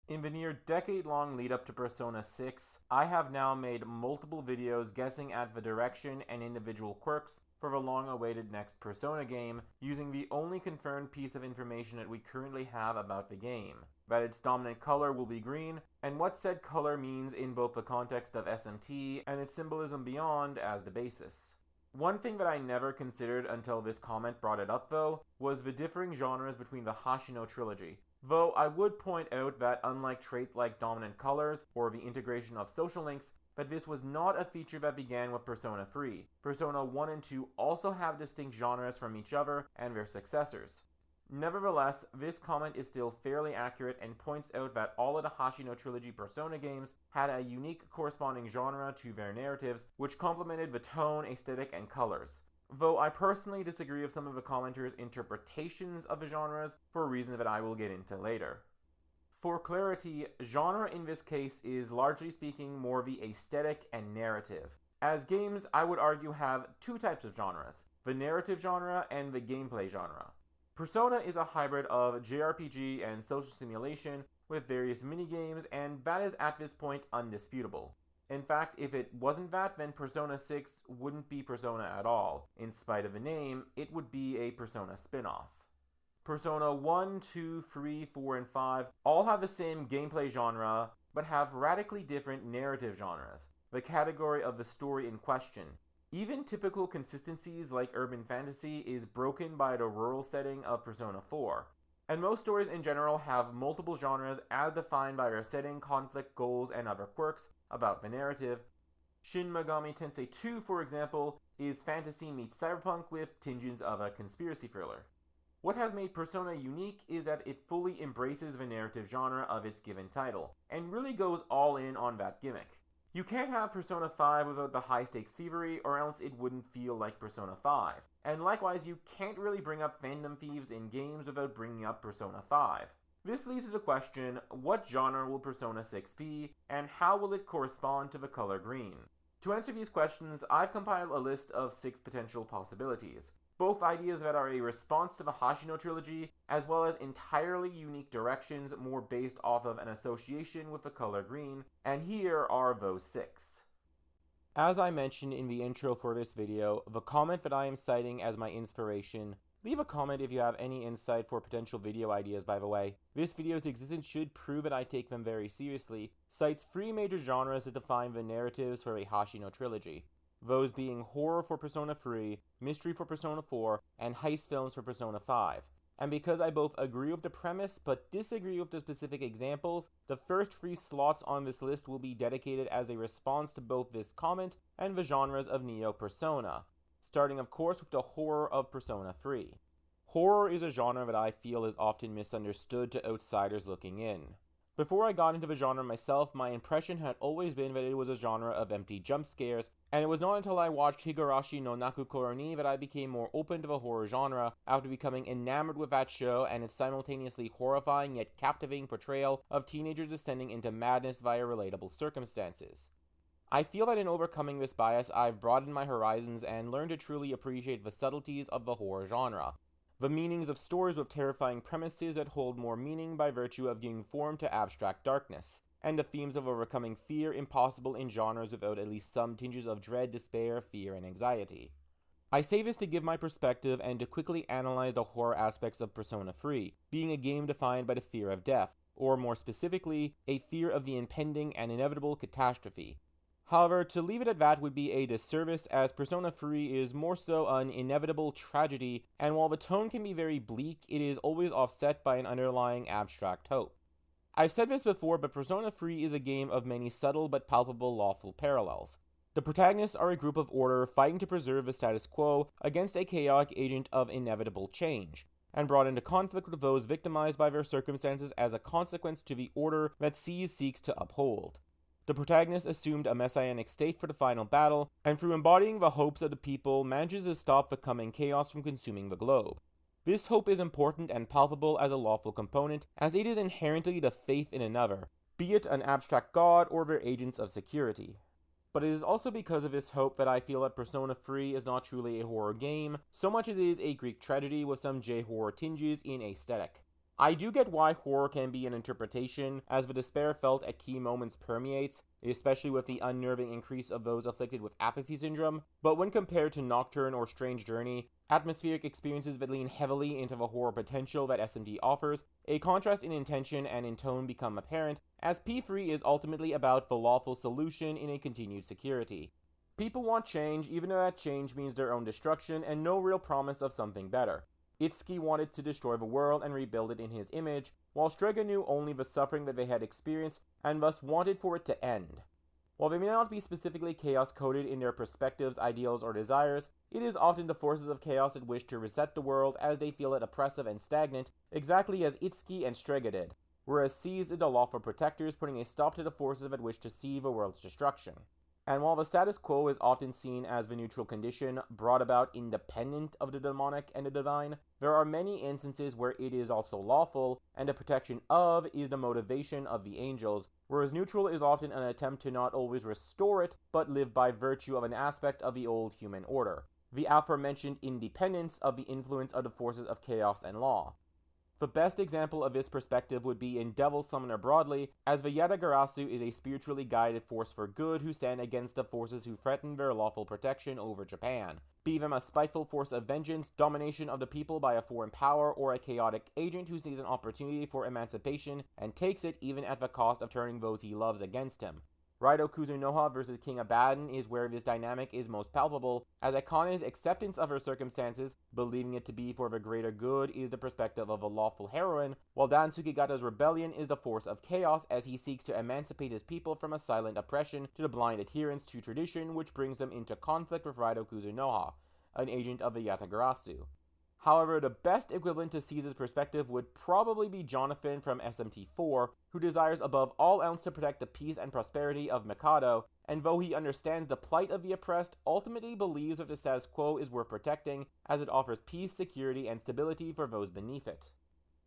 In the near decade-long lead up to Persona 6, I have now made multiple videos guessing at the direction and individual quirks for the long-awaited next Persona game, using the only confirmed piece of information that we currently have about the game, that its dominant color will be green, and what said color means in both the context of SMT and its symbolism beyond as the basis. One thing that I never considered until this comment brought it up though, was the differing genres between the Hashino trilogy. Though I would point out that unlike traits like dominant colors or the integration of social links, that this was not a feature that began with Persona 3. Persona 1 and 2 also have distinct genres from each other and their successors. Nevertheless, this comment is still fairly accurate and points out that all of the Hashino Trilogy Persona games had a unique corresponding genre to their narratives, which complemented the tone, aesthetic, and colors. Though I personally disagree with some of the commenters' interpretations of the genres for reasons that I will get into later. For clarity, genre in this case is largely speaking more the aesthetic and narrative. As games, I would argue, have two types of genres, the narrative genre and the gameplay genre. Persona is a hybrid of JRPG and social simulation with various minigames, and that is at this point undisputable. In fact, if it wasn't that, then Persona 6 wouldn't be Persona at all. In spite of the name, it would be a Persona spin-off. Persona 1, 2, 3, 4, and 5 all have the same gameplay genre, but have radically different narrative genres, the category of the story in question. Even typical consistencies like urban fantasy is broken by the rural setting of Persona 4. And most stories in general have multiple genres as defined by their setting, conflict, goals, and other quirks about the narrative. Shin Megami Tensei 2, for example, is fantasy meets cyberpunk with tinges of a conspiracy thriller. What has made Persona unique is that it fully embraces the narrative genre of its given title, and really goes all in on that gimmick. You can't have Persona 5 without the high-stakes thievery, or else it wouldn't feel like Persona 5. And likewise, you can't really bring up fandom thieves in games without bringing up Persona 5. This leads to the question, what genre will Persona 6 be, and how will it correspond to the color green? To answer these questions, I've compiled a list of 6 potential possibilities. Both ideas that are a response to the Hashino trilogy, as well as entirely unique directions more based off of an association with the color green, and here are those 6. As I mentioned in the intro for this video, the comment that I am citing as my inspiration, leave a comment if you have any insight for potential video ideas by the way. This video's existence should prove that I take them very seriously, cites 3 major genres that define the narratives for a Hashino trilogy. Those being horror for Persona 3, mystery for Persona 4, and heist films for Persona 5. And because I both agree with the premise but disagree with the specific examples, the first 3 slots on this list will be dedicated as a response to both this comment and the genres of Neo-Persona, starting of course with the horror of Persona 3. Horror is a genre that I feel is often misunderstood to outsiders looking in. Before I got into the genre myself, my impression had always been that it was a genre of empty jump scares, and it was not until I watched Higurashi no Naku Koroni that I became more open to the horror genre after becoming enamored with that show and its simultaneously horrifying yet captivating portrayal of teenagers descending into madness via relatable circumstances. I feel that in overcoming this bias, I've broadened my horizons and learned to truly appreciate the subtleties of the horror genre. The meanings of stories with terrifying premises that hold more meaning by virtue of giving form to abstract darkness, and the themes of overcoming fear impossible in genres without at least some tinges of dread, despair, fear, and anxiety. I say this to give my perspective and to quickly analyze the horror aspects of Persona 3, being a game defined by the fear of death, or more specifically, a fear of the impending and inevitable catastrophe. However, to leave it at that would be a disservice, as Persona 3 is more so an inevitable tragedy, and while the tone can be very bleak, it is always offset by an underlying abstract hope. I've said this before, but Persona 3 is a game of many subtle but palpable lawful parallels. The protagonists are a group of order fighting to preserve the status quo against a chaotic agent of inevitable change, and brought into conflict with those victimized by their circumstances as a consequence to the order that Cease seeks to uphold. The protagonist assumed a messianic state for the final battle, and through embodying the hopes of the people, manages to stop the coming chaos from consuming the globe. This hope is important and palpable as a lawful component, as it is inherently the faith in another, be it an abstract god or their agents of security. But it is also because of this hope that I feel that Persona 3 is not truly a horror game, so much as it is a Greek tragedy with some J-horror tinges in aesthetic. I do get why horror can be an interpretation, as the despair felt at key moments permeates, especially with the unnerving increase of those afflicted with apathy syndrome, but when compared to Nocturne or Strange Journey, atmospheric experiences that lean heavily into the horror potential that SMT offers, a contrast in intention and in tone become apparent, as P3 is ultimately about the lawful solution in a continued security. People want change, even though that change means their own destruction and no real promise of something better. Itsuki wanted to destroy the world and rebuild it in his image, while Strega knew only the suffering that they had experienced and thus wanted for it to end. While they may not be specifically chaos-coded in their perspectives, ideals, or desires, it is often the forces of chaos that wish to reset the world as they feel it oppressive and stagnant, exactly as Itsuki and Strega did, whereas Seize is the lawful protectors putting a stop to the forces that wish to see the world's destruction. And while the status quo is often seen as the neutral condition brought about independent of the demonic and the divine, there are many instances where it is also lawful, and the protection of is the motivation of the angels, whereas neutral is often an attempt to not always restore it, but live by virtue of an aspect of the old human order, the aforementioned independence of the influence of the forces of chaos and law. The best example of this perspective would be in Devil Summoner broadly, as the Yatagarasu is a spiritually guided force for good who stand against the forces who threaten their lawful protection over Japan. Be them a spiteful force of vengeance, domination of the people by a foreign power, or a chaotic agent who sees an opportunity for emancipation and takes it even at the cost of turning those he loves against him. Raido Kuzunoha versus King Abaddon is where this dynamic is most palpable, as Akane's acceptance of her circumstances, believing it to be for the greater good, is the perspective of a lawful heroine, while Dan Sukigata's rebellion is the force of chaos as he seeks to emancipate his people from a silent oppression to the blind adherence to tradition which brings them into conflict with Raido Kuzunoha, an agent of the Yatagarasu. However, the best equivalent to Seize's perspective would probably be Jonathan from SMT4, who desires above all else to protect the peace and prosperity of Mikado, and though he understands the plight of the oppressed, ultimately believes that the status quo is worth protecting, as it offers peace, security, and stability for those beneath it.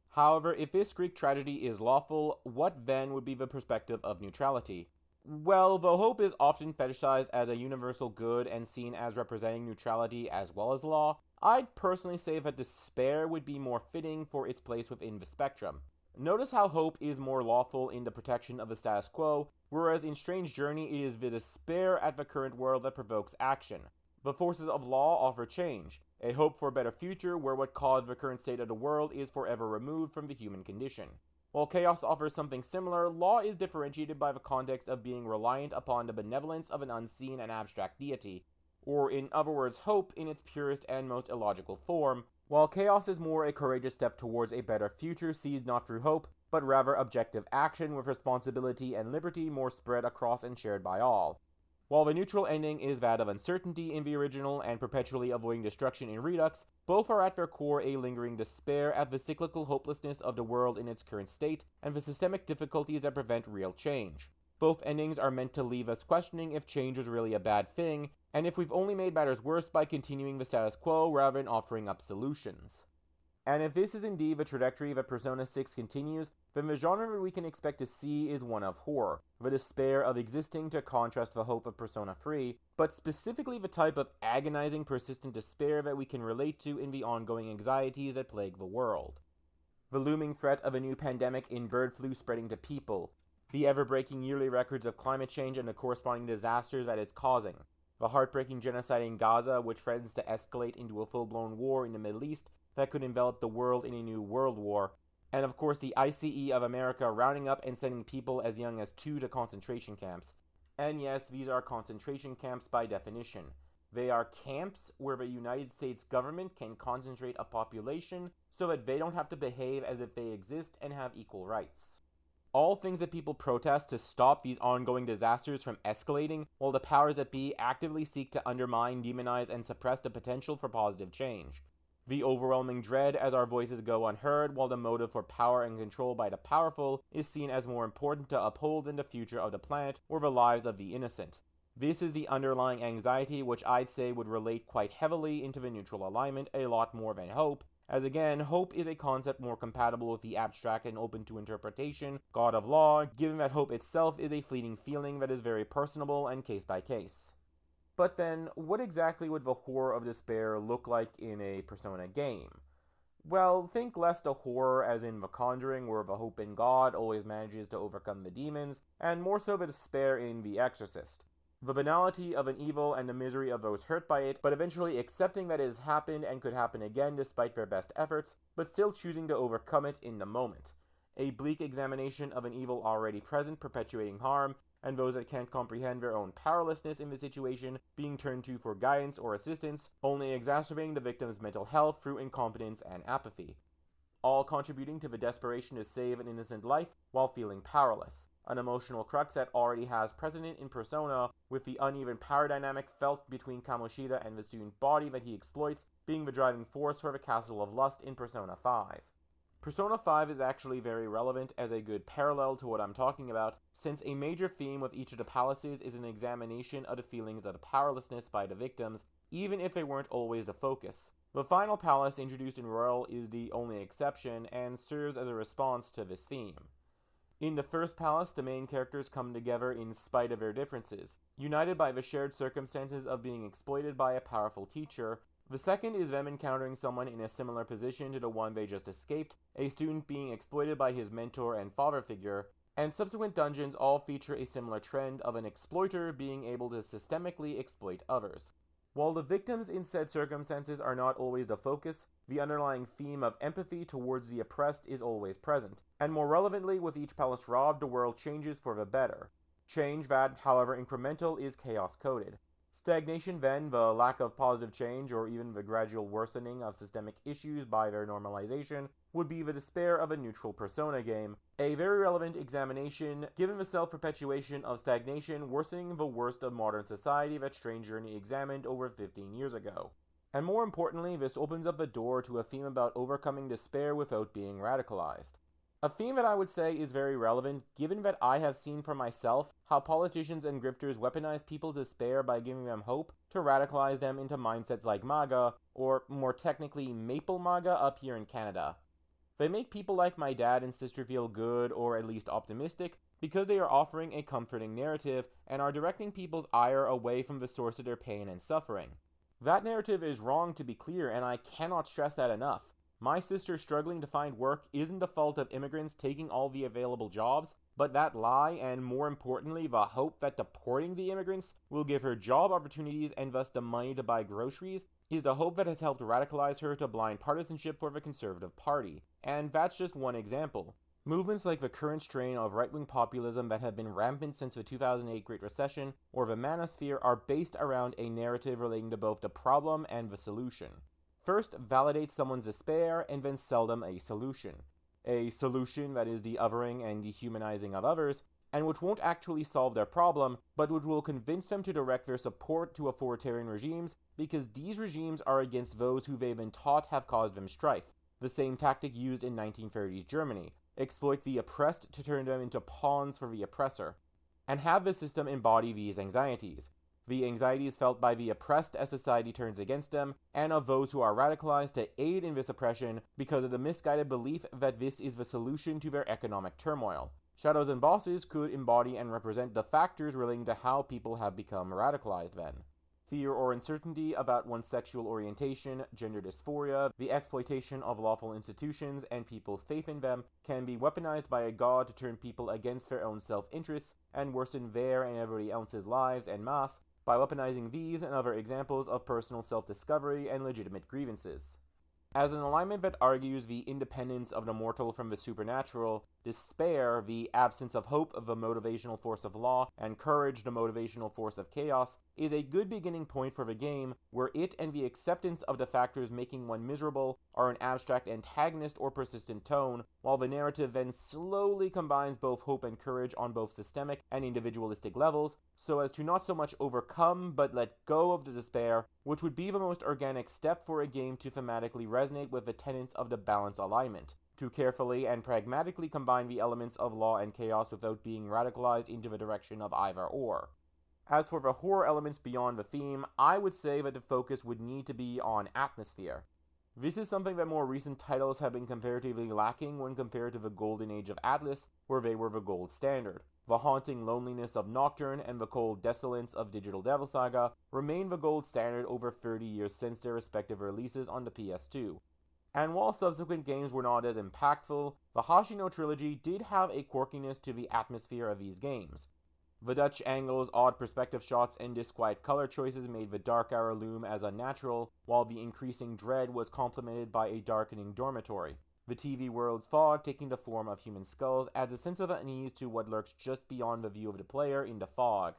However, if this Greek tragedy is lawful, what then would be the perspective of neutrality? Well, though hope is often fetishized as a universal good and seen as representing neutrality as well as law, I'd personally say that despair would be more fitting for its place within the spectrum. Notice how hope is more lawful in the protection of the status quo, whereas in Strange Journey it is the despair at the current world that provokes action. The forces of law offer change, a hope for a better future where what caused the current state of the world is forever removed from the human condition. While chaos offers something similar, law is differentiated by the context of being reliant upon the benevolence of an unseen and abstract deity, or in other words, hope in its purest and most illogical form, while chaos is more a courageous step towards a better future seized not through hope, but rather objective action with responsibility and liberty more spread across and shared by all. While the neutral ending is that of uncertainty in the original and perpetually avoiding destruction in Redux, both are at their core a lingering despair at the cyclical hopelessness of the world in its current state and the systemic difficulties that prevent real change. Both endings are meant to leave us questioning if change was really a bad thing, and if we've only made matters worse by continuing the status quo rather than offering up solutions. And if this is indeed the trajectory that Persona 6 continues, then the genre that we can expect to see is one of horror, the despair of existing to contrast the hope of Persona 3, but specifically the type of agonizing, persistent despair that we can relate to in the ongoing anxieties that plague the world. The looming threat of a new pandemic in bird flu spreading to people, the ever-breaking yearly records of climate change and the corresponding disasters that it's causing, the heartbreaking genocide in Gaza, which threatens to escalate into a full-blown war in the Middle East that could envelop the world in a new world war, and of course the ICE of America rounding up and sending people as young as 2 to concentration camps. And yes, these are concentration camps by definition. They are camps where the United States government can concentrate a population so that they don't have to behave as if they exist and have equal rights. All things that people protest to stop these ongoing disasters from escalating, while the powers that be actively seek to undermine, demonize, and suppress the potential for positive change. The overwhelming dread as our voices go unheard, while the motive for power and control by the powerful is seen as more important to uphold than the future of the planet or the lives of the innocent. This is the underlying anxiety which I'd say would relate quite heavily into the neutral alignment a lot more than hope, as again, hope is a concept more compatible with the abstract and open to interpretation God of law, given that hope itself is a fleeting feeling that is very personable and case by case. But then, what exactly would the horror of despair look like in a Persona game? Well, think less to horror as in The Conjuring, where the hope in God always manages to overcome the demons, and more so the despair in The Exorcist. The banality of an evil and the misery of those hurt by it, but eventually accepting that it has happened and could happen again despite their best efforts, but still choosing to overcome it in the moment. A bleak examination of an evil already present perpetuating harm, and those that can't comprehend their own powerlessness in the situation being turned to for guidance or assistance, only exacerbating the victim's mental health through incompetence and apathy. All contributing to the desperation to save an innocent life while feeling powerless, an emotional crux that already has precedent in Persona, with the uneven power dynamic felt between Kamoshida and the student body that he exploits being the driving force for the Castle of Lust in Persona 5. Persona 5 is actually very relevant as a good parallel to what I'm talking about, since a major theme with each of the palaces is an examination of the feelings of powerlessness by the victims, even if they weren't always the focus. The final palace introduced in Royal is the only exception, and serves as a response to this theme. In the first palace, the main characters come together in spite of their differences, united by the shared circumstances of being exploited by a powerful teacher. The second is them encountering someone in a similar position to the one they just escaped, a student being exploited by his mentor and father figure, and subsequent dungeons all feature a similar trend of an exploiter being able to systemically exploit others. While the victims in said circumstances are not always the focus, the underlying theme of empathy towards the oppressed is always present, and more relevantly, with each palace robbed, the world changes for the better. Change that, however incremental, is chaos-coded. Stagnation then, the lack of positive change or even the gradual worsening of systemic issues by their normalization, would be the despair of a neutral Persona game, a very relevant examination given the self-perpetuation of stagnation worsening the worst of modern society that Strange Journey examined over 15 years ago. And more importantly, this opens up the door to a theme about overcoming despair without being radicalized. A theme that I would say is very relevant, given that I have seen for myself how politicians and grifters weaponize people's despair by giving them hope to radicalize them into mindsets like MAGA, or more technically Maple MAGA up here in Canada. They make people like my dad and sister feel good, or at least optimistic, because they are offering a comforting narrative and are directing people's ire away from the source of their pain and suffering. That narrative is wrong, to be clear, and I cannot stress that enough. My sister struggling to find work isn't the fault of immigrants taking all the available jobs, but that lie, and more importantly, the hope that deporting the immigrants will give her job opportunities and thus the money to buy groceries, is the hope that has helped radicalize her to blind partisanship for the Conservative Party. And that's just one example. Movements like the current strain of right-wing populism that have been rampant since the 2008 Great Recession, or the Manosphere, are based around a narrative relating to both the problem and the solution. First, validate someone's despair, and then sell them a solution. A solution that is the othering and dehumanizing of others, and which won't actually solve their problem, but which will convince them to direct their support to authoritarian regimes, because these regimes are against those who they've been taught have caused them strife. The same tactic used in 1930s Germany. Exploit the oppressed to turn them into pawns for the oppressor. And have the system embody these anxieties. The anxieties felt by the oppressed as society turns against them, and of those who are radicalized to aid in this oppression because of the misguided belief that this is the solution to their economic turmoil. Shadows and Bosses could embody and represent the factors relating to how people have become radicalized then. Fear or uncertainty about one's sexual orientation, gender dysphoria, the exploitation of lawful institutions, and people's faith in them can be weaponized by a god to turn people against their own self-interests and worsen their and everybody else's lives en masse by weaponizing these and other examples of personal self-discovery and legitimate grievances. As an alignment that argues the independence of the mortal from the supernatural, despair, the absence of hope, the motivational force of law, and courage, the motivational force of chaos, is a good beginning point for the game, where it and the acceptance of the factors making one miserable are an abstract antagonist or persistent tone, while the narrative then slowly combines both hope and courage on both systemic and individualistic levels, so as to not so much overcome but let go of the despair, which would be the most organic step for a game to thematically resonate with the tenets of the balance alignment, to carefully and pragmatically combine the elements of law and chaos without being radicalized into the direction of either or. As for the horror elements beyond the theme, I would say that the focus would need to be on atmosphere. This is something that more recent titles have been comparatively lacking when compared to the golden age of Atlas, where they were the gold standard. The haunting loneliness of Nocturne and the cold desolence of Digital Devil Saga remain the gold standard over 30 years since their respective releases on the PS2. And while subsequent games were not as impactful, the Hashino trilogy did have a quirkiness to the atmosphere of these games. The Dutch angles, odd perspective shots, and disquiet color choices made the dark hour loom as unnatural, while the increasing dread was complemented by a darkening dormitory. The TV world's fog, taking the form of human skulls, adds a sense of unease to what lurks just beyond the view of the player in the fog.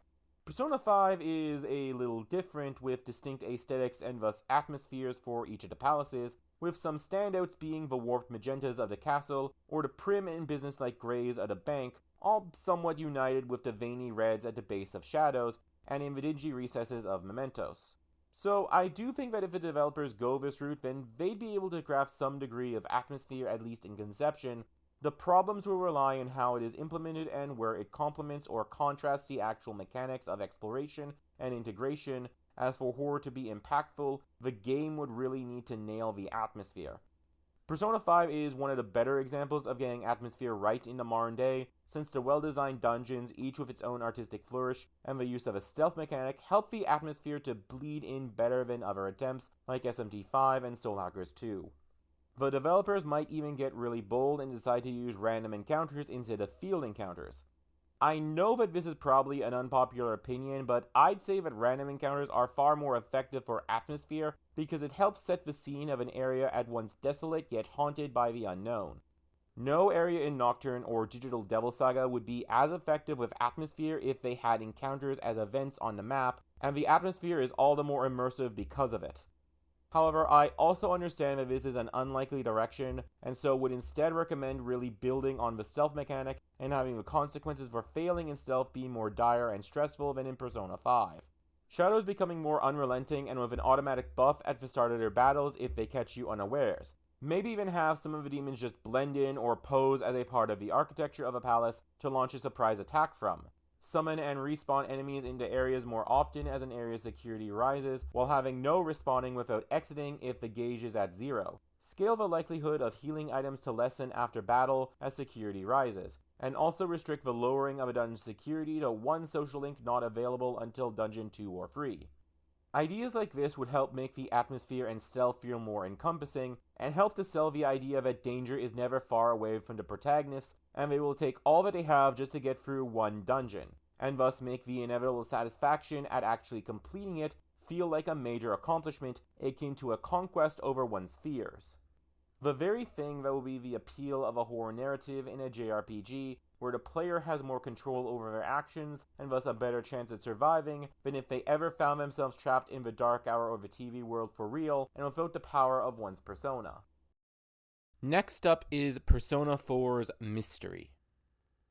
Persona 5 is a little different, with distinct aesthetics and thus atmospheres for each of the palaces, with some standouts being the warped magentas of the castle, or the prim and businesslike greys of the bank, all somewhat united with the veiny reds at the base of Shadows, and in the dingy recesses of Mementos. So I do think that if the developers go this route, then they'd be able to craft some degree of atmosphere, at least in conception. The problems will rely on how it is implemented and where it complements or contrasts the actual mechanics of exploration and integration. As for horror to be impactful, the game would really need to nail the atmosphere. Persona 5 is one of the better examples of getting atmosphere right in the modern day, since the well-designed dungeons, each with its own artistic flourish, and the use of a stealth mechanic help the atmosphere to bleed in better than other attempts like SMT5 and Soul Hackers 2. The developers might even get really bold and decide to use random encounters instead of field encounters. I know that this is probably an unpopular opinion, but I'd say that random encounters are far more effective for atmosphere because it helps set the scene of an area at once desolate yet haunted by the unknown. No area in Nocturne or Digital Devil Saga would be as effective with atmosphere if they had encounters as events on the map, and the atmosphere is all the more immersive because of it. However, I also understand that this is an unlikely direction, and so would instead recommend really building on the stealth mechanic and having the consequences for failing in stealth be more dire and stressful than in Persona 5. Shadows becoming more unrelenting and with an automatic buff at the start of their battles if they catch you unawares. Maybe even have some of the demons just blend in or pose as a part of the architecture of a palace to launch a surprise attack from. Summon and respawn enemies into areas more often as an area's security rises, while having no respawning without exiting if the gauge is at 0. Scale the likelihood of healing items to lessen after battle as security rises, and also restrict the lowering of a dungeon's security to 1 social link not available until Dungeon 2 or 3. Ideas like this would help make the atmosphere and stealth feel more encompassing, and help to sell the idea that danger is never far away from the protagonists, and they will take all that they have just to get through one dungeon, and thus make the inevitable satisfaction at actually completing it feel like a major accomplishment, akin to a conquest over one's fears. The very thing that will be the appeal of a horror narrative in a JRPG, where the player has more control over their actions and thus a better chance at surviving than if they ever found themselves trapped in the dark hour of the TV world for real and without the power of one's persona. Next up is Persona 4's Mystery.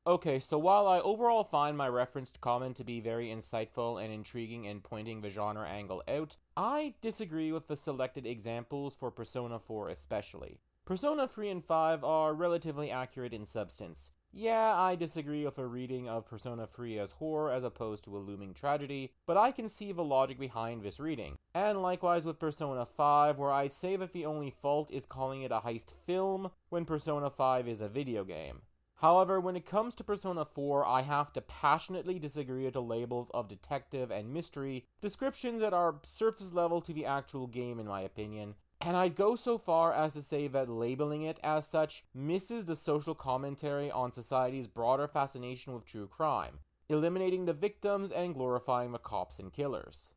Okay, so while I overall find my referenced comment to be very insightful and intriguing in pointing the genre angle out, I disagree with the selected examples for Persona 4 especially. Persona 3 and 5 are relatively accurate in substance. Yeah, I disagree with a reading of Persona 3 as horror as opposed to a looming tragedy, but I can see the logic behind this reading. And likewise with Persona 5, where I'd say that the only fault is calling it a heist film when Persona 5 is a video game. However, when it comes to Persona 4, I have to passionately disagree with the labels of detective and mystery, descriptions that are surface level to the actual game in my opinion, and I'd go so far as to say that labeling it as such misses the social commentary on society's broader fascination with true crime, eliminating the victims and glorifying the cops and killers.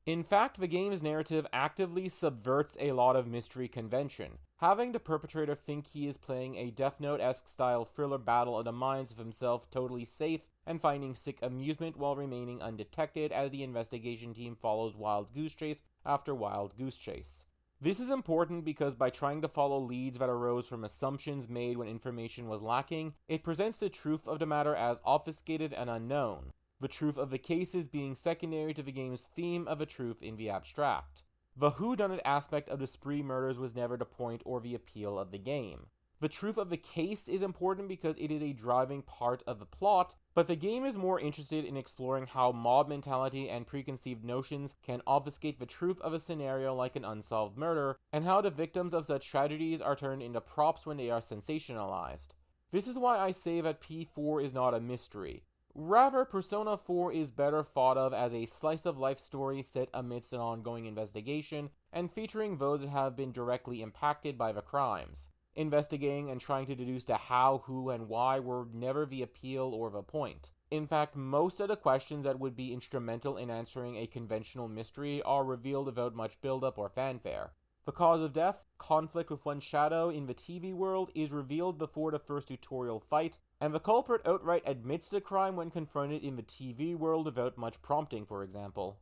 In fact, the game's narrative actively subverts a lot of mystery convention, having the perpetrator think he is playing a Death Note-esque style thriller battle of the minds of himself totally safe and finding sick amusement while remaining undetected as the investigation team follows wild goose chase after wild goose chase. This is important because by trying to follow leads that arose from assumptions made when information was lacking, it presents the truth of the matter as obfuscated and unknown, the truth of the cases being secondary to the game's theme of a truth in the abstract. The whodunit aspect of the spree murders was never the point or the appeal of the game. The truth of the case is important because it is a driving part of the plot, but the game is more interested in exploring how mob mentality and preconceived notions can obfuscate the truth of a scenario like an unsolved murder, and how the victims of such tragedies are turned into props when they are sensationalized. This is why I say that P4 is not a mystery. Rather, Persona 4 is better thought of as a slice-of-life story set amidst an ongoing investigation and featuring those that have been directly impacted by the crimes. Investigating and trying to deduce the how, who, and why were never the appeal or the point. In fact, most of the questions that would be instrumental in answering a conventional mystery are revealed without much build-up or fanfare. The cause of death, conflict with one's shadow in the TV world, is revealed before the first tutorial fight, and the culprit outright admits the crime when confronted in the TV world without much prompting, for example.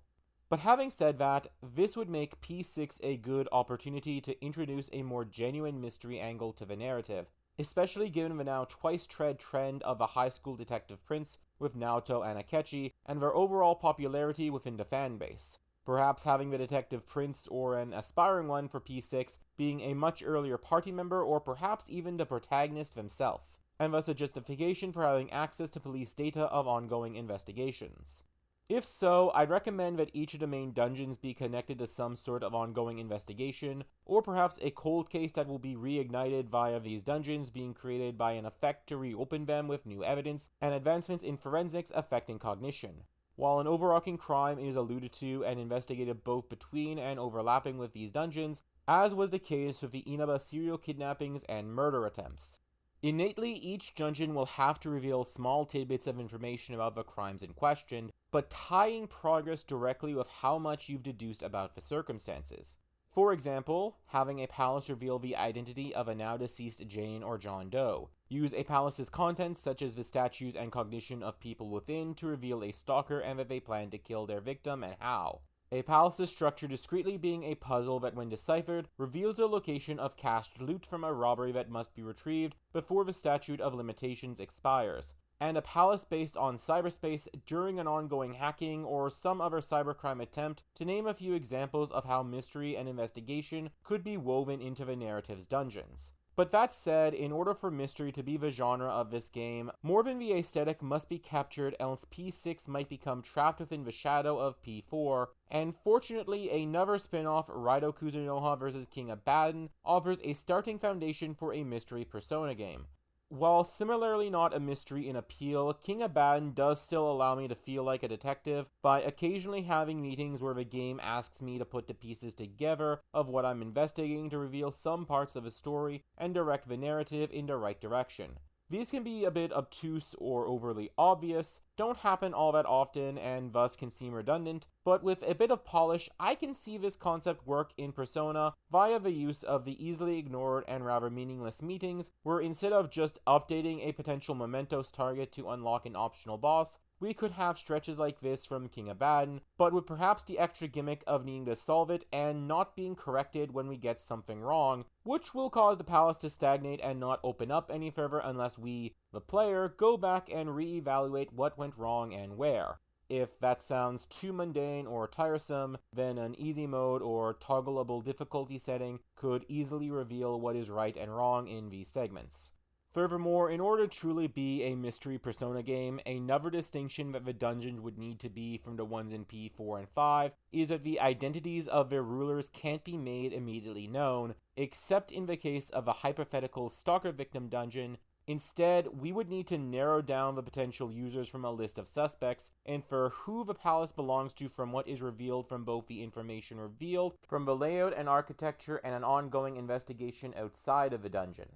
But having said that, this would make P6 a good opportunity to introduce a more genuine mystery angle to the narrative, especially given the now twice-tread trend of the high school detective prince with Naoto and Akechi, and their overall popularity within the fanbase. Perhaps having the detective prince, or an aspiring one for P6, being a much earlier party member, or perhaps even the protagonist himself, and thus a justification for having access to police data of ongoing investigations. If so, I'd recommend that each of the main dungeons be connected to some sort of ongoing investigation, or perhaps a cold case that will be reignited via these dungeons being created by an effect to reopen them with new evidence and advancements in forensics affecting cognition. While an overarching crime is alluded to and investigated both between and overlapping with these dungeons, as was the case with the Inaba serial kidnappings and murder attempts. Innately, each dungeon will have to reveal small tidbits of information about the crimes in question, but tying progress directly with how much you've deduced about the circumstances. For example, having a palace reveal the identity of a now deceased Jane or John Doe. Use a palace's contents, such as the statues and cognition of people within, to reveal a stalker and that they plan to kill their victim and how. A palace's structure discreetly being a puzzle that, when deciphered, reveals the location of cached loot from a robbery that must be retrieved before the statute of limitations expires. And a palace based on cyberspace during an ongoing hacking or some other cybercrime attempt, to name a few examples of how mystery and investigation could be woven into the narrative's dungeons. But that said, in order for mystery to be the genre of this game, more than the aesthetic must be captured, else P6 might become trapped within the shadow of P4, and fortunately another spin-off, Raido Kuzunoha vs King Abaddon, offers a starting foundation for a mystery Persona game. While similarly not a mystery in appeal, King Abaddon does still allow me to feel like a detective by occasionally having meetings where the game asks me to put the pieces together of what I'm investigating to reveal some parts of a story and direct the narrative in the right direction. These can be a bit obtuse or overly obvious, don't happen all that often, and thus can seem redundant, but with a bit of polish, I can see this concept work in Persona via the use of the easily ignored and rather meaningless meetings, where instead of just updating a potential mementos target to unlock an optional boss, we could have stretches like this from King Abaddon, but with perhaps the extra gimmick of needing to solve it and not being corrected when we get something wrong, which will cause the palace to stagnate and not open up any further unless we, the player, go back and re-evaluate what went wrong and where. If that sounds too mundane or tiresome, then an easy mode or toggleable difficulty setting could easily reveal what is right and wrong in these segments. Furthermore, in order to truly be a mystery Persona game, another distinction that the dungeon would need to be from the ones in P4 and 5 is that the identities of their rulers can't be made immediately known, except in the case of a hypothetical stalker victim dungeon. Instead, we would need to narrow down the potential users from a list of suspects, and for who the palace belongs to from what is revealed from both the information revealed from the layout and architecture and an ongoing investigation outside of the dungeon.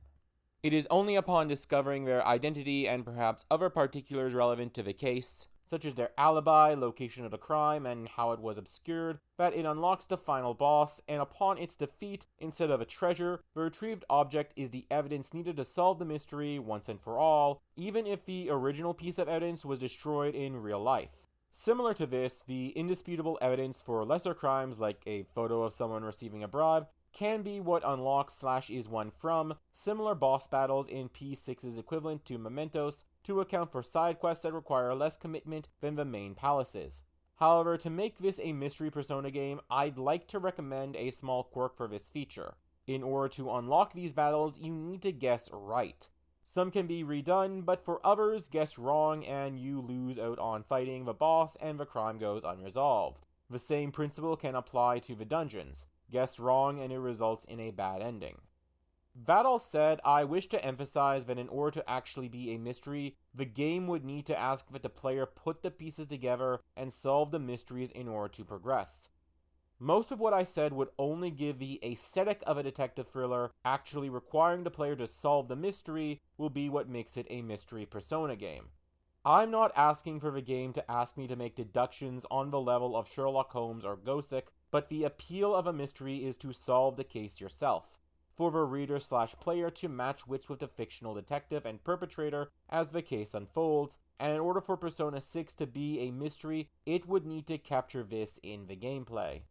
It is only upon discovering their identity and perhaps other particulars relevant to the case, such as their alibi, location of the crime, and how it was obscured, that it unlocks the final boss, and upon its defeat, instead of a treasure, the retrieved object is the evidence needed to solve the mystery once and for all, even if the original piece of evidence was destroyed in real life. Similar to this, the indisputable evidence for lesser crimes, like a photo of someone receiving a bribe, can be what unlocks / is won from similar boss battles in P6's equivalent to Mementos to account for side quests that require less commitment than the main palaces. However, to make this a mystery Persona game, I'd like to recommend a small quirk for this feature. In order to unlock these battles, you need to guess right. Some can be redone, but for others, guess wrong and you lose out on fighting the boss and the crime goes unresolved. The same principle can apply to the dungeons. Guess wrong and it results in a bad ending. That all said, I wish to emphasize that in order to actually be a mystery, the game would need to ask that the player put the pieces together and solve the mysteries in order to progress. Most of what I said would only give the aesthetic of a detective thriller. Actually requiring the player to solve the mystery will be what makes it a mystery Persona game. I'm not asking for the game to ask me to make deductions on the level of Sherlock Holmes or Gossip, but the appeal of a mystery is to solve the case yourself, for the reader/player to match wits with the fictional detective and perpetrator as the case unfolds, and in order for Persona 6 to be a mystery, it would need to capture this in the gameplay.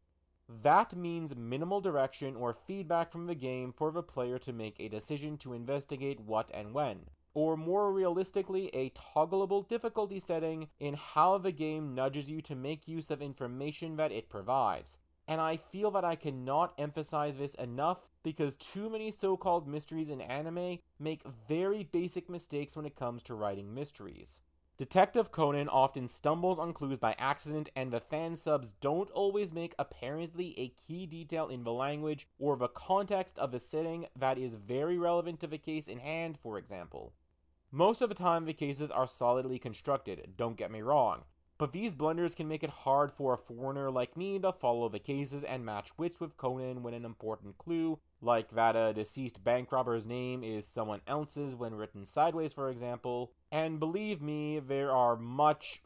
That means minimal direction or feedback from the game for the player to make a decision to investigate what and when, or more realistically, a toggleable difficulty setting in how the game nudges you to make use of information that it provides. And I feel that I cannot emphasize this enough because too many so-called mysteries in anime make very basic mistakes when it comes to writing mysteries. Detective Conan often stumbles on clues by accident, and the fan subs don't always make apparently a key detail in the language or the context of the setting that is very relevant to the case in hand, for example. Most of the time the cases are solidly constructed, don't get me wrong, but these blunders can make it hard for a foreigner like me to follow the cases and match wits with Conan when an important clue, like that a deceased bank robber's name is someone else's when written sideways, for example. And believe me, there are much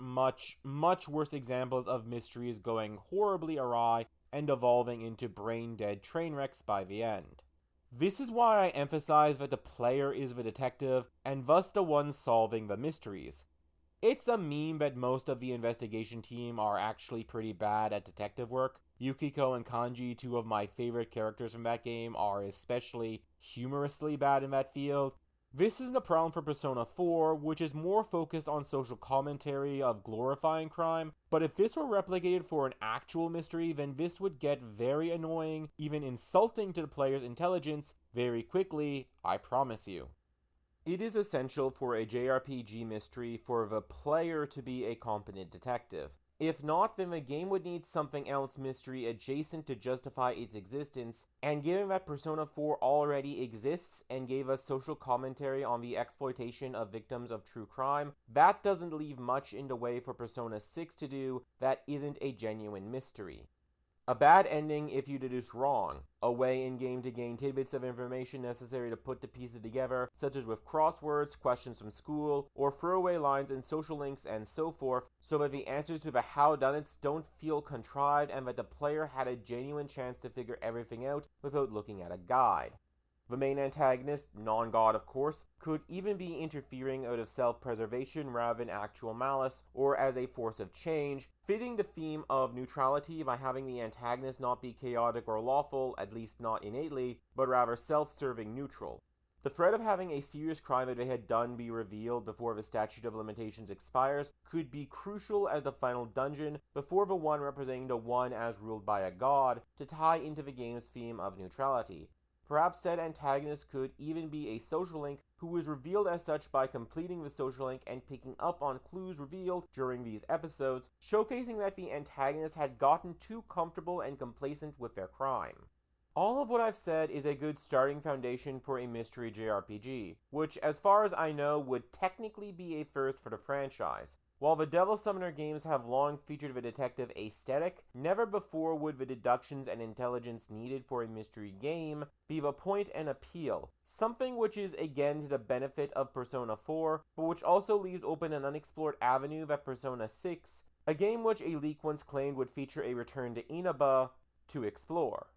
worse examples of mysteries going horribly awry and evolving into brain-dead train wrecks by the end. This is why I emphasize that the player is the detective, and thus the one solving the mysteries. It's a meme that most of the investigation team are actually pretty bad at detective work. Yukiko and Kanji, two of my favorite characters from that game, are especially humorously bad in that field. This isn't a problem for Persona 4, which is more focused on social commentary of glorifying crime, but if this were replicated for an actual mystery, then this would get very annoying, even insulting to the player's intelligence, very quickly, I promise you. It is essential for a JRPG mystery for the player to be a competent detective. If not, then the game would need something else mystery adjacent to justify its existence, and given that Persona 4 already exists and gave us social commentary on the exploitation of victims of true crime, that doesn't leave much in the way for Persona 6 to do that isn't a genuine mystery. A bad ending if you deduce wrong, a way in-game to gain tidbits of information necessary to put the pieces together, such as with crosswords, questions from school, or throwaway lines in social links and so forth, so that the answers to the howdunits don't feel contrived and that the player had a genuine chance to figure everything out without looking at a guide. The main antagonist, non-god of course, could even be interfering out of self-preservation rather than actual malice, or as a force of change, fitting the theme of neutrality by having the antagonist not be chaotic or lawful, at least not innately, but rather self-serving neutral. The threat of having a serious crime that they had done be revealed before the statute of limitations expires could be crucial as the final dungeon before the one representing the one as ruled by a god to tie into the game's theme of neutrality. Perhaps said antagonist could even be a social link who was revealed as such by completing the social link and picking up on clues revealed during these episodes, showcasing that the antagonist had gotten too comfortable and complacent with their crime. All of what I've said is a good starting foundation for a mystery JRPG, which as far as I know would technically be a first for the franchise. While the Devil Summoner games have long featured the detective aesthetic, never before would the deductions and intelligence needed for a mystery game be the point and appeal, something which is again to the benefit of Persona 4, but which also leaves open an unexplored avenue that Persona 6, a game which a leak once claimed would feature a return to Inaba, to explore.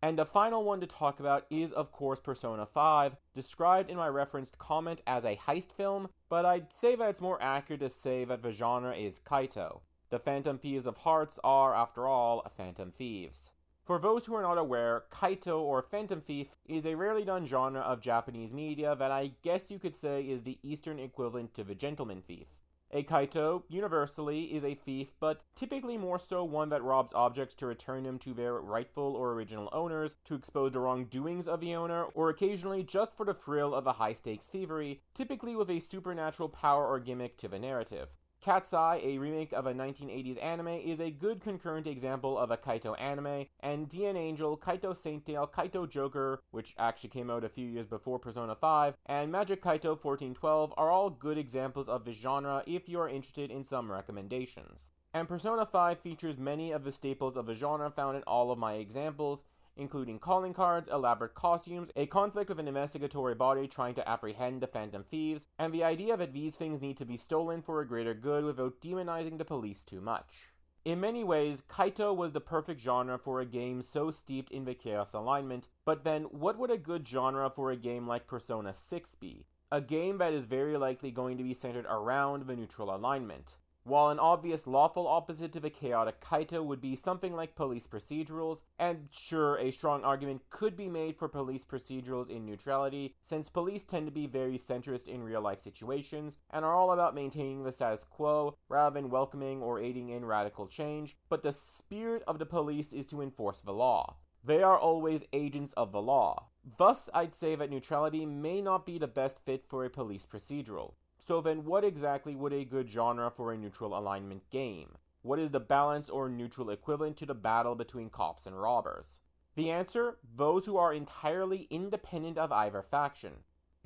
And the final one to talk about is, of course, Persona 5, described in my referenced comment as a heist film, but I'd say that it's more accurate to say that the genre is Kaito. The Phantom Thieves of Hearts are, after all, Phantom Thieves. For those who are not aware, Kaito, or Phantom Thief, is a rarely done genre of Japanese media that I guess you could say is the Eastern equivalent to the Gentleman Thief. A Kaito, universally, is a thief, but typically more so one that robs objects to return them to their rightful or original owners, to expose the wrongdoings of the owner, or occasionally just for the thrill of a high-stakes thievery, typically with a supernatural power or gimmick to the narrative. Cat's Eye, a remake of a 1980s anime, is a good concurrent example of a Kaito anime, and DN Angel, Kaito Saint Tail, Kaito Joker, which actually came out a few years before Persona 5, and Magic Kaito 1412 are all good examples of this genre if you are interested in some recommendations. And Persona 5 features many of the staples of the genre found in all of my examples, including calling cards, elaborate costumes, a conflict with an investigatory body trying to apprehend the Phantom Thieves, and the idea that these things need to be stolen for a greater good without demonizing the police too much. In many ways, Kaito was the perfect genre for a game so steeped in the chaos alignment, but then what would a good genre for a game like Persona 6 be? A game that is very likely going to be centered around the neutral alignment. While an obvious lawful opposite to the chaotic Kaito would be something like police procedurals, and sure, a strong argument could be made for police procedurals in neutrality, since police tend to be very centrist in real-life situations, and are all about maintaining the status quo, rather than welcoming or aiding in radical change, but the spirit of the police is to enforce the law. They are always agents of the law. Thus, I'd say that neutrality may not be the best fit for a police procedural. So then what exactly would a good genre for a neutral alignment game? What is the balance or neutral equivalent to the battle between cops and robbers? The answer? Those who are entirely independent of either faction.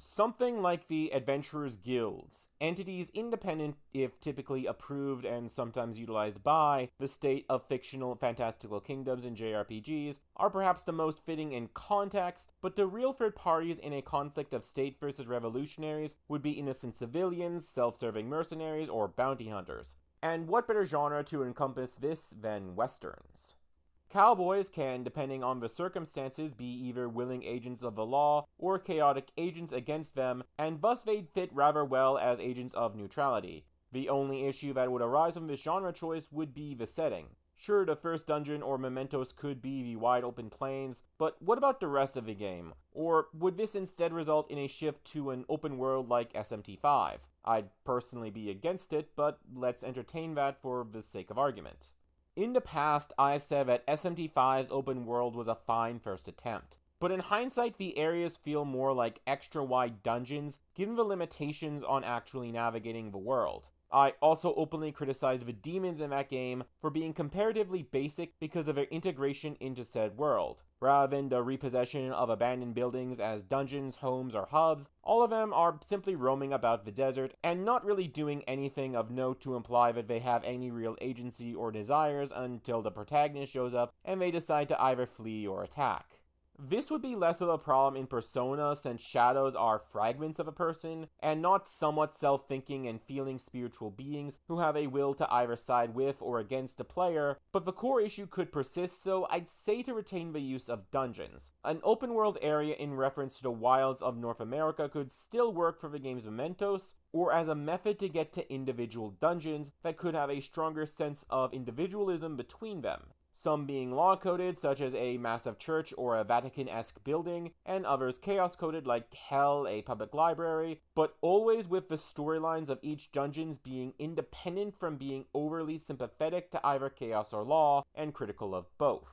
Something like the Adventurers Guilds, entities independent if typically approved and sometimes utilized by the state of fictional fantastical kingdoms in JRPGs, are perhaps the most fitting in context, but the real third parties in a conflict of state versus revolutionaries would be innocent civilians, self-serving mercenaries, or bounty hunters. And what better genre to encompass this than westerns? Cowboys can, depending on the circumstances, be either willing agents of the law or chaotic agents against them, and thus they'd fit rather well as agents of neutrality. The only issue that would arise from this genre choice would be the setting. Sure, the first dungeon or mementos could be the wide open plains, but what about the rest of the game? Or would this instead result in a shift to an open world like SMT5? I'd personally be against it, but let's entertain that for the sake of argument. In the past, I've said that SMT5's open world was a fine first attempt, but in hindsight the areas feel more like extra wide dungeons given the limitations on actually navigating the world. I also openly criticized the demons in that game for being comparatively basic because of their integration into said world. Rather than the repossession of abandoned buildings as dungeons, homes, or hubs, all of them are simply roaming about the desert and not really doing anything of note to imply that they have any real agency or desires until the protagonist shows up and they decide to either flee or attack. This would be less of a problem in Persona since shadows are fragments of a person, and not somewhat self-thinking and feeling spiritual beings who have a will to either side with or against a player, but the core issue could persist, so I'd say to retain the use of dungeons. An open world area in reference to the wilds of North America could still work for the game's mementos, or as a method to get to individual dungeons that could have a stronger sense of individualism between them. Some being law-coded, such as a massive church or a Vatican-esque building, and others chaos-coded like hell, a public library, but always with the storylines of each dungeon being independent from being overly sympathetic to either chaos or law, and critical of both.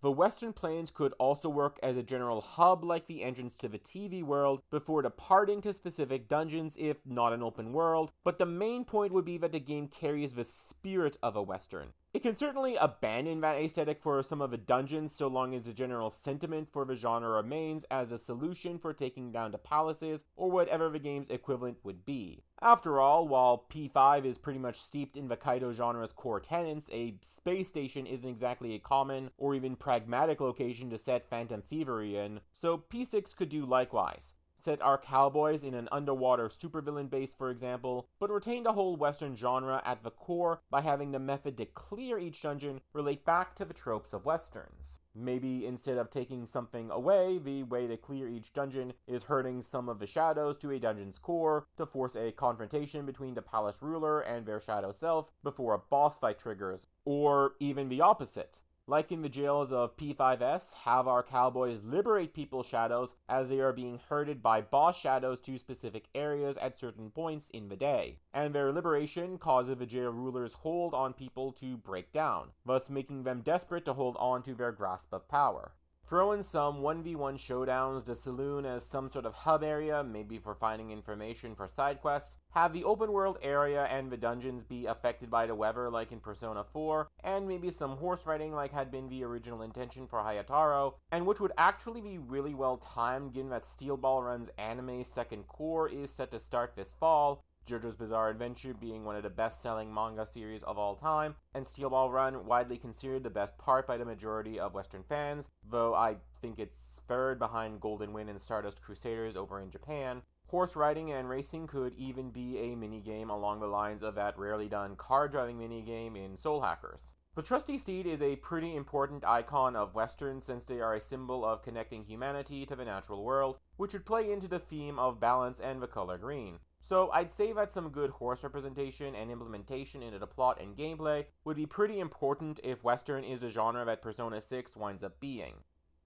The Western Plains could also work as a general hub like the entrance to the TV world before departing to specific dungeons if not an open world, but the main point would be that the game carries the spirit of a Western. It can certainly abandon that aesthetic for some of the dungeons so long as the general sentiment for the genre remains as a solution for taking down the palaces or whatever the game's equivalent would be. After all, while P5 is pretty much steeped in the Kaito genre's core tenets, a space station isn't exactly a common or even pragmatic location to set phantom thievery in, so P6 could do likewise. Set our cowboys in an underwater supervillain base, for example, but retain the whole Western genre at the core by having the method to clear each dungeon relate back to the tropes of Westerns. Maybe instead of taking something away, the way to clear each dungeon is herding some of the shadows to a dungeon's core to force a confrontation between the palace ruler and their shadow self before a boss fight triggers, or even the opposite. Like in the jails of P5S, have our cowboys liberate people's shadows as they are being herded by boss shadows to specific areas at certain points in the day, and their liberation causes the jail ruler's hold on people to break down, thus making them desperate to hold on to their grasp of power. Throw in some 1v1 showdowns, the saloon as some sort of hub area, maybe for finding information for side quests, have the open world area and the dungeons be affected by the weather like in Persona 4, and maybe some horse riding like had been the original intention for Hayataro, and which would actually be really well timed given that Steel Ball Run's anime second core is set to start this fall, JoJo's Bizarre Adventure being one of the best-selling manga series of all time, and Steel Ball Run widely considered the best part by the majority of Western fans, though I think it's third behind Golden Wind and Stardust Crusaders over in Japan. Horse riding and racing could even be a minigame along the lines of that rarely done car driving minigame in Soul Hackers. The trusty steed is a pretty important icon of Westerns since they are a symbol of connecting humanity to the natural world, which would play into the theme of balance and the color green. So I'd say that some good horse representation and implementation into the plot and gameplay would be pretty important if Western is the genre that Persona 6 winds up being.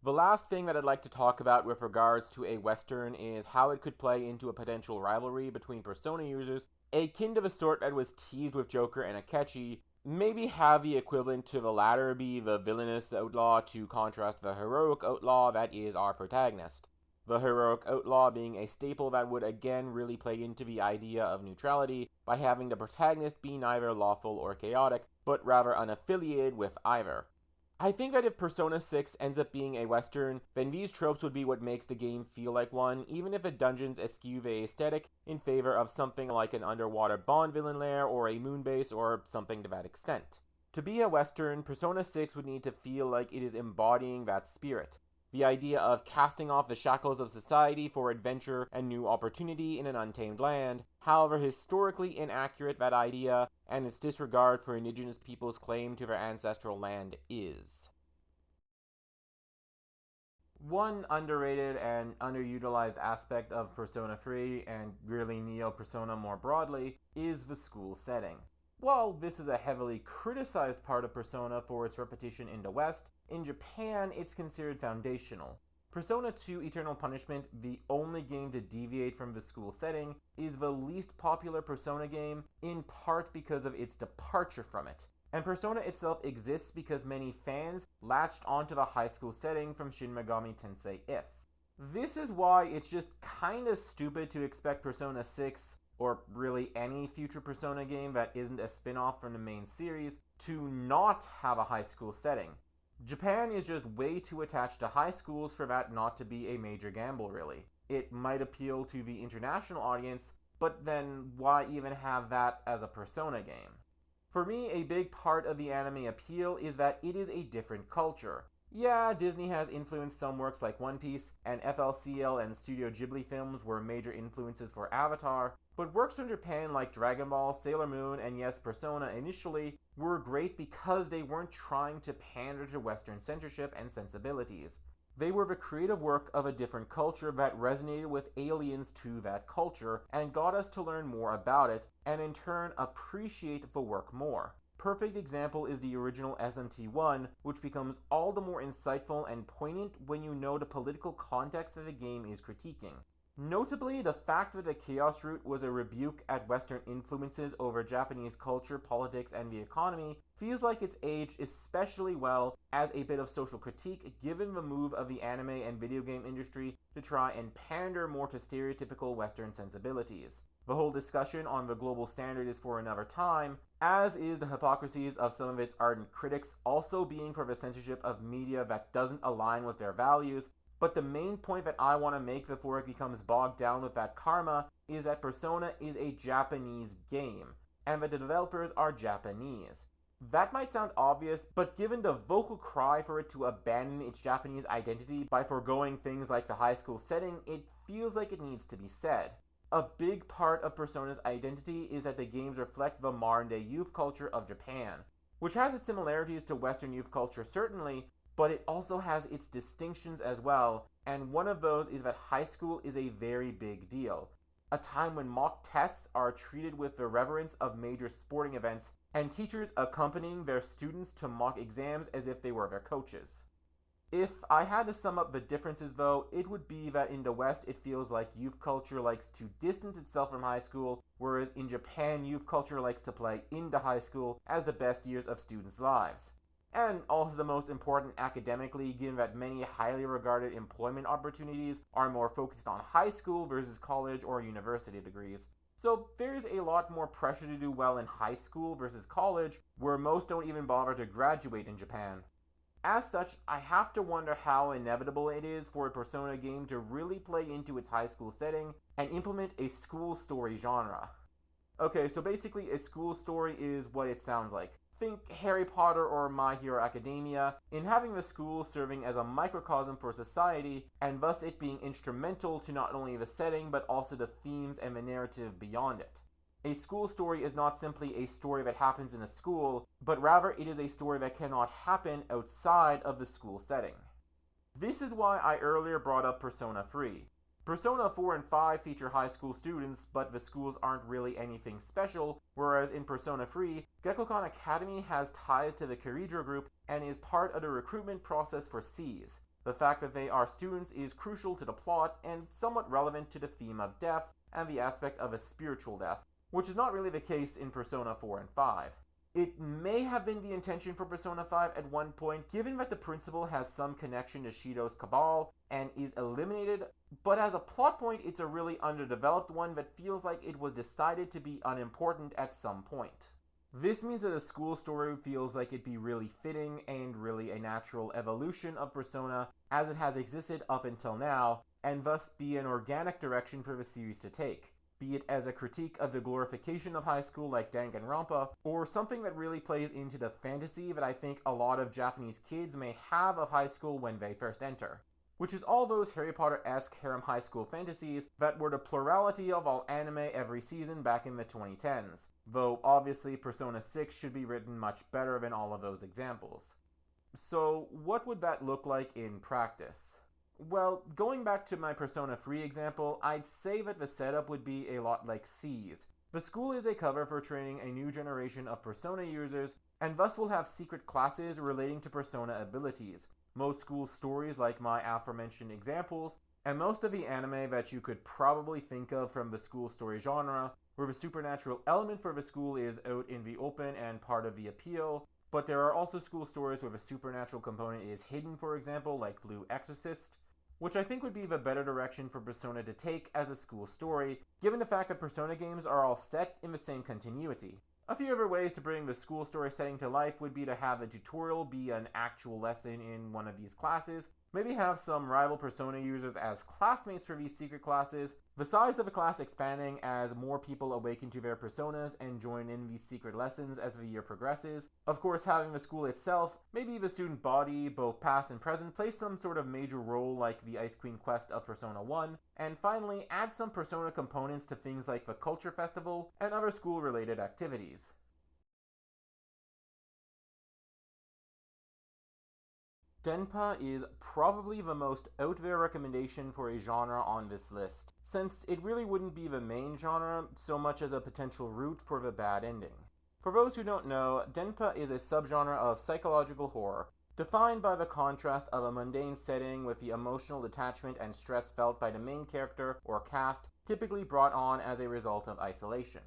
The last thing that I'd like to talk about with regards to a Western is how it could play into a potential rivalry between Persona users, akin to the sort that was teased with Joker and Akechi, maybe have the equivalent to the latter be the villainous outlaw to contrast the heroic outlaw that is our protagonist. The heroic outlaw being a staple that would again really play into the idea of neutrality by having the protagonist be neither lawful or chaotic, but rather unaffiliated with either. I think that if Persona 6 ends up being a Western, then these tropes would be what makes the game feel like one, even if the dungeons eschew the aesthetic in favor of something like an underwater Bond villain lair or a moon base or something to that extent. To be a Western, Persona 6 would need to feel like it is embodying that spirit. The idea of casting off the shackles of society for adventure and new opportunity in an untamed land, however historically inaccurate that idea and its disregard for indigenous people's claim to their ancestral land is. One underrated and underutilized aspect of Persona 3, and really Neo-Persona more broadly, is the school setting. While this is a heavily criticized part of Persona for its repetition in the West, in Japan it's considered foundational. Persona 2 Eternal Punishment, the only game to deviate from the school setting, is the least popular Persona game, in part because of its departure from it. And Persona itself exists because many fans latched onto the high school setting from Shin Megami Tensei If. This is why it's just kinda stupid to expect Persona 6, or really any future Persona game that isn't a spin-off from the main series, to not have a high school setting. Japan is just way too attached to high schools for that not to be a major gamble, really. It might appeal to the international audience, but then why even have that as a Persona game? For me, a big part of the anime appeal is that it is a different culture. Yeah, Disney has influenced some works like One Piece, and FLCL and Studio Ghibli films were major influences for Avatar, but works from Japan like Dragon Ball, Sailor Moon, and yes, Persona initially, were great because they weren't trying to pander to Western censorship and sensibilities. They were the creative work of a different culture that resonated with aliens to that culture and got us to learn more about it, and in turn appreciate the work more. Perfect example is the original SMT1, which becomes all the more insightful and poignant when you know the political context that the game is critiquing. Notably, the fact that the Chaos Route was a rebuke at Western influences over Japanese culture, politics, and the economy feels like it's aged especially well as a bit of social critique given the move of the anime and video game industry to try and pander more to stereotypical Western sensibilities. The whole discussion on the global standard is for another time, as is the hypocrisies of some of its ardent critics also being for the censorship of media that doesn't align with their values. But the main point that I want to make before it becomes bogged down with that karma is that Persona is a Japanese game, and that the developers are Japanese. That might sound obvious, but given the vocal cry for it to abandon its Japanese identity by foregoing things like the high school setting, it feels like it needs to be said. A big part of Persona's identity is that the games reflect the modern-day youth culture of Japan, which has its similarities to Western youth culture certainly, but it also has its distinctions as well, and one of those is that high school is a very big deal. A time when mock tests are treated with the reverence of major sporting events, and teachers accompanying their students to mock exams as if they were their coaches. If I had to sum up the differences though, it would be that in the West it feels like youth culture likes to distance itself from high school, whereas in Japan youth culture likes to play into high school as the best years of students' lives. and also the most important academically, given that many highly regarded employment opportunities are more focused on high school versus college or university degrees. So there's a lot more pressure to do well in high school versus college, where most don't even bother to graduate in Japan. As such, I have to wonder how inevitable it is for a Persona game to really play into its high school setting and implement a school story genre. Okay, so basically a school story is what it sounds like. Think Harry Potter or My Hero Academia, in having the school serving as a microcosm for society, and thus it being instrumental to not only the setting but also the themes and the narrative beyond it. A school story is not simply a story that happens in a school, but rather it is a story that cannot happen outside of the school setting. This is why I earlier brought up Persona 3. Persona 4 and 5 feature high school students, but the schools aren't really anything special, whereas in Persona 3, Gekkoukan Academy has ties to the Kirijo group and is part of the recruitment process for C's. The fact that they are students is crucial to the plot and somewhat relevant to the theme of death and the aspect of a spiritual death, which is not really the case in Persona 4 and 5. It may have been the intention for Persona 5 at one point, given that the principal has some connection to Shido's cabal and is eliminated, but as a plot point, it's a really underdeveloped one that feels like it was decided to be unimportant at some point. This means that a school story feels like it'd be really fitting and really a natural evolution of Persona as it has existed up until now, and thus be an organic direction for the series to take, be it as a critique of the glorification of high school like Danganronpa, or something that really plays into the fantasy that I think a lot of Japanese kids may have of high school when they first enter, which is all those Harry Potter-esque harem high school fantasies that were the plurality of all anime every season back in the 2010s, though obviously Persona 6 should be written much better than all of those examples. So what would that look like in practice? Well, going back to my Persona 3 example, I'd say that the setup would be a lot like C's. The school is a cover for training a new generation of Persona users, and thus will have secret classes relating to Persona abilities. Most school stories like my aforementioned examples, and most of the anime that you could probably think of from the school story genre, where the supernatural element for the school is out in the open and part of the appeal, but there are also school stories where the supernatural component is hidden, for example, like Blue Exorcist, which I think would be the better direction for Persona to take as a school story, given the fact that Persona games are all set in the same continuity. A few other ways to bring the school story setting to life would be to have the tutorial be an actual lesson in one of these classes, maybe have some rival Persona users as classmates for these secret classes, the size of the class expanding as more people awaken to their personas and join in these secret lessons as the year progresses. Of course, having the school itself, maybe the student body, both past and present, play some sort of major role like the Ice Queen quest of Persona 1, and finally, add some Persona components to things like the Culture Festival and other school-related activities. Denpa is probably the most out there recommendation for a genre on this list, since it really wouldn't be the main genre so much as a potential route for the bad ending. For those who don't know, Denpa is a subgenre of psychological horror, defined by the contrast of a mundane setting with the emotional detachment and stress felt by the main character or cast, typically brought on as a result of isolation.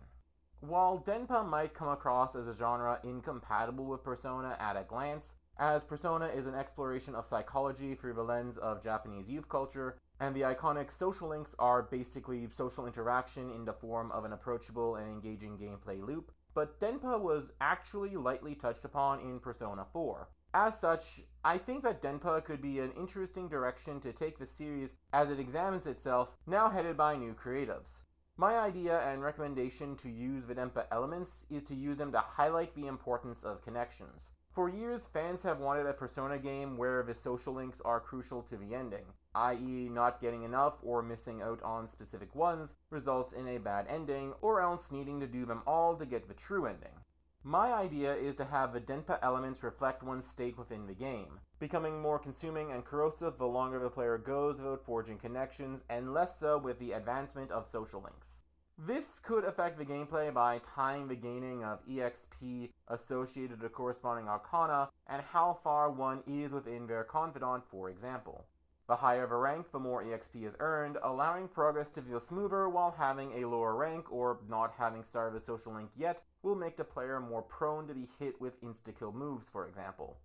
While Denpa might come across as a genre incompatible with Persona at a glance, as Persona is an exploration of psychology through the lens of Japanese youth culture, and the iconic social links are basically social interaction in the form of an approachable and engaging gameplay loop, but Denpa was actually lightly touched upon in Persona 4. As such, I think that Denpa could be an interesting direction to take the series as it examines itself, now headed by new creatives. My idea and recommendation to use the Denpa elements is to use them to highlight the importance of connections. For years, fans have wanted a Persona game where the social links are crucial to the ending, i.e. not getting enough or missing out on specific ones results in a bad ending, or else needing to do them all to get the true ending. My idea is to have the Denpa elements reflect one's state within the game, becoming more consuming and corrosive the longer the player goes without forging connections, and less so with the advancement of social links. This could affect the gameplay by tying the gaining of EXP associated to corresponding arcana and how far one is within their confidant, for example. The higher the rank, the more EXP is earned, allowing progress to feel smoother, while having a lower rank or not having started a social link yet will make the player more prone to be hit with insta-kill moves, for example.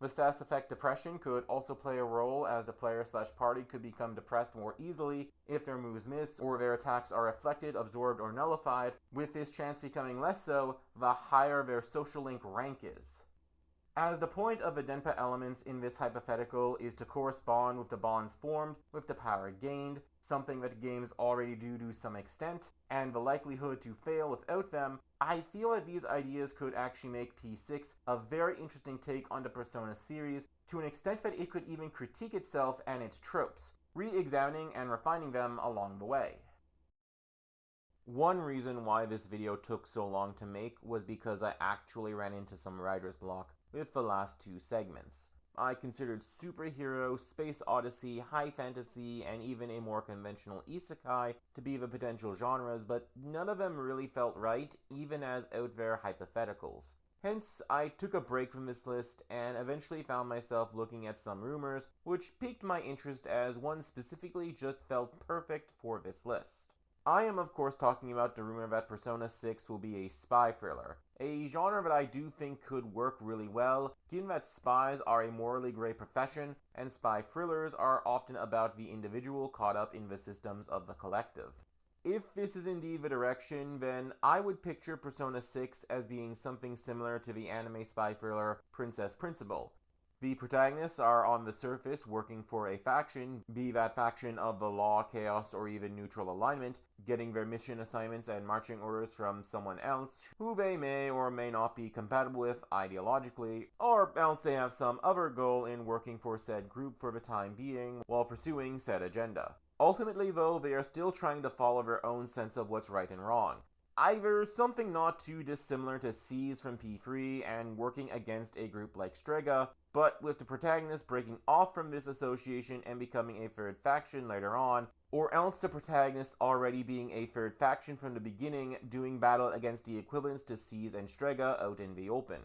The status effect depression could also play a role, as the player/party could become depressed more easily if their moves miss or their attacks are reflected, absorbed, or nullified, with this chance becoming less so the higher their social link rank is. As the point of the Denpa elements in this hypothetical is to correspond with the bonds formed with the power gained, something that games already do to some extent, and the likelihood to fail without them, I feel that these ideas could actually make P6 a very interesting take on the Persona series, to an extent that it could even critique itself and its tropes, re-examining and refining them along the way. One reason why this video took so long to make was because I actually ran into some writer's block with the last two segments. I considered superhero, space odyssey, high fantasy, and even a more conventional isekai to be the potential genres, but none of them really felt right, even as out there hypotheticals. Hence, I took a break from this list and eventually found myself looking at some rumors, which piqued my interest as one specifically just felt perfect for this list. I am of course talking about the rumor that Persona 6 will be a spy thriller, a genre that I do think could work really well, given that spies are a morally gray profession, and spy thrillers are often about the individual caught up in the systems of the collective. If this is indeed the direction, then I would picture Persona 6 as being something similar to the anime spy thriller Princess Principal. The protagonists are on the surface working for a faction, be that faction of the law, chaos, or even neutral alignment, getting their mission assignments and marching orders from someone else who they may or may not be compatible with ideologically, or else they have some other goal in working for said group for the time being while pursuing said agenda. Ultimately though, they are still trying to follow their own sense of what's right and wrong. Either something not too dissimilar to C's from P3 and working against a group like Strega, but with the protagonist breaking off from this association and becoming a third faction later on, or else the protagonist already being a third faction from the beginning, doing battle against the equivalents to C's and Strega out in the open.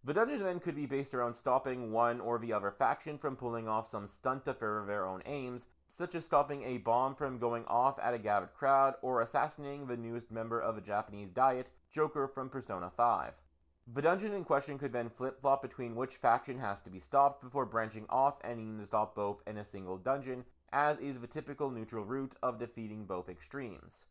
The dungeon then could be based around stopping one or the other faction from pulling off some stunt to further their own aims, such as stopping a bomb from going off at a gathered crowd, or assassinating the newest member of the Japanese Diet, Joker from Persona 5. The dungeon in question could then flip-flop between which faction has to be stopped before branching off and needing to stop both in a single dungeon, as is the typical neutral route of defeating both extremes.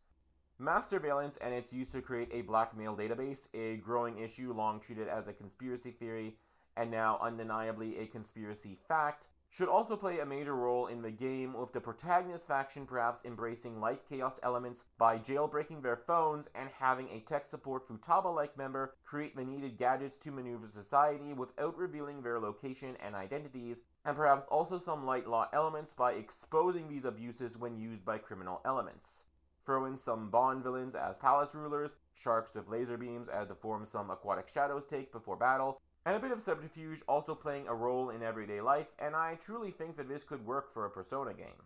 Mass surveillance and its use to create a blackmail database, a growing issue long treated as a conspiracy theory, and now undeniably a conspiracy fact, should also play a major role in the game, with the protagonist faction perhaps embracing light chaos elements by jailbreaking their phones and having a tech support Futaba-like member create the needed gadgets to maneuver society without revealing their location and identities, and perhaps also some light law elements by exposing these abuses when used by criminal elements. Throw in some Bond villains as palace rulers, sharks with laser beams as the form some aquatic shadows take before battle, and a bit of subterfuge also playing a role in everyday life, and I truly think that this could work for a Persona game.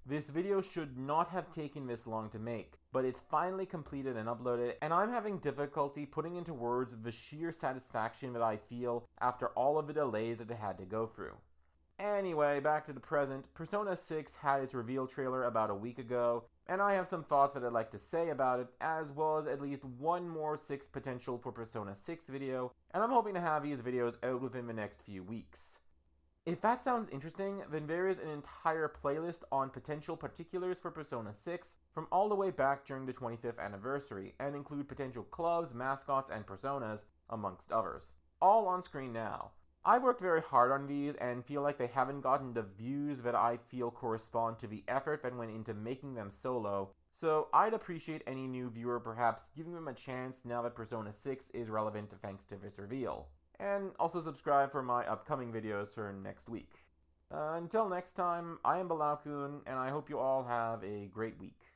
This video should not have taken this long to make, but it's finally completed and uploaded, and I'm having difficulty putting into words the sheer satisfaction that I feel after all of the delays that it had to go through. Anyway, back to the present. Persona 6 had its reveal trailer about a week ago, and I have some thoughts that I'd like to say about it, as well as at least one more 6 potential for Persona 6 video, and I'm hoping to have these videos out within the next few weeks. If that sounds interesting, then there is an entire playlist on potential particulars for Persona 6 from all the way back during the 25th anniversary, and include potential clubs, mascots, and personas, amongst others. All on screen now. I've worked very hard on these and feel like they haven't gotten the views that I feel correspond to the effort that went into making them solo, so I'd appreciate any new viewer perhaps giving them a chance now that Persona 6 is relevant thanks to this reveal. And also subscribe for my upcoming videos for next week. Until next time, I am Balaukun, and I hope you all have a great week.